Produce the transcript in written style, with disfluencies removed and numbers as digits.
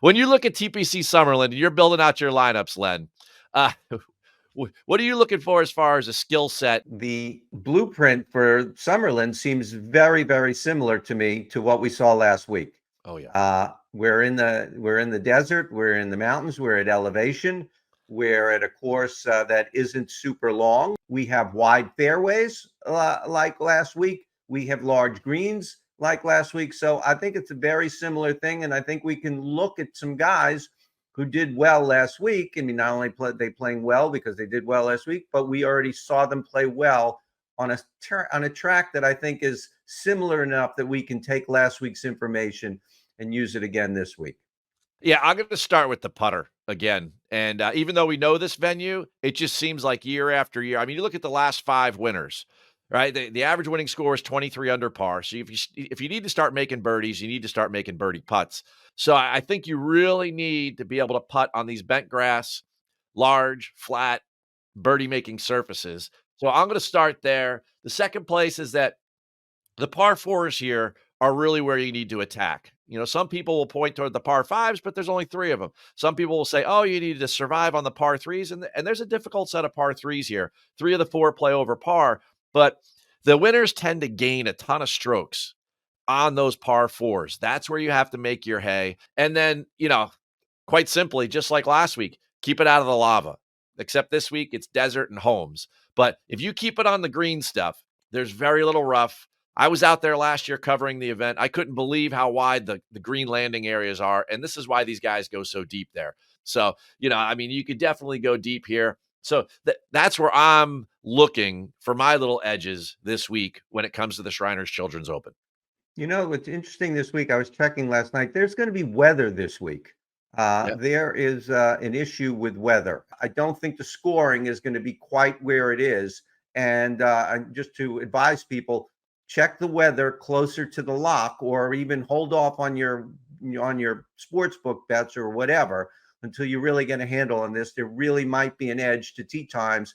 When you look at TPC Summerlin and you're building out your lineups, Len, uh, what are you looking for as far as a skill set? The blueprint for Summerlin seems very, very similar to me to what we saw last week. Oh yeah. We're in the desert, we're in the mountains, we're at elevation, we're at a course that isn't super long. We have wide fairways like last week. We have large greens like last week. So I think it's a very similar thing, and I think we can look at some guys who did well last week. I mean, not only they playing well because they did well last week, but we already saw them play well on a track that I think is similar enough that we can take last week's information and use it again this week. Yeah, I'm going to start with the putter again. And even though we know this venue, it just seems like year after year. I mean, you look at the last 5 winners, right? The average winning score is 23 under par. So if you need to start making birdies, you need to start making birdie putts. So I think you really need to be able to putt on these bent grass, large, flat, birdie making surfaces. So I'm going to start there. The second place is that the par fours here are really where you need to attack. Some people will point toward the par fives, but there's only 3 of them. Some people will say, oh, you need to survive on the par threes. And there's a difficult set of par threes here. 3 of the 4 play over par, but the winners tend to gain a ton of strokes on those par fours. That's where you have to make your hay. And then, quite simply, just like last week, keep it out of the lava. Except this week, it's desert and homes. But if you keep it on the green stuff, there's very little rough. I was out there last year covering the event. I couldn't believe how wide the green landing areas are. And this is why these guys go so deep there. So, I mean, you could definitely go deep here. So that's where I'm looking for my little edges this week when it comes to the Shriners Children's Open. You know, what's interesting this week, I was checking last night, there's going to be weather this week. Yeah. There is an issue with weather. I don't think the scoring is going to be quite where it is. And just to advise people, check the weather closer to the lock, or even hold off on your sports book bets or whatever until you really get a handle on this. There really might be an edge to tee times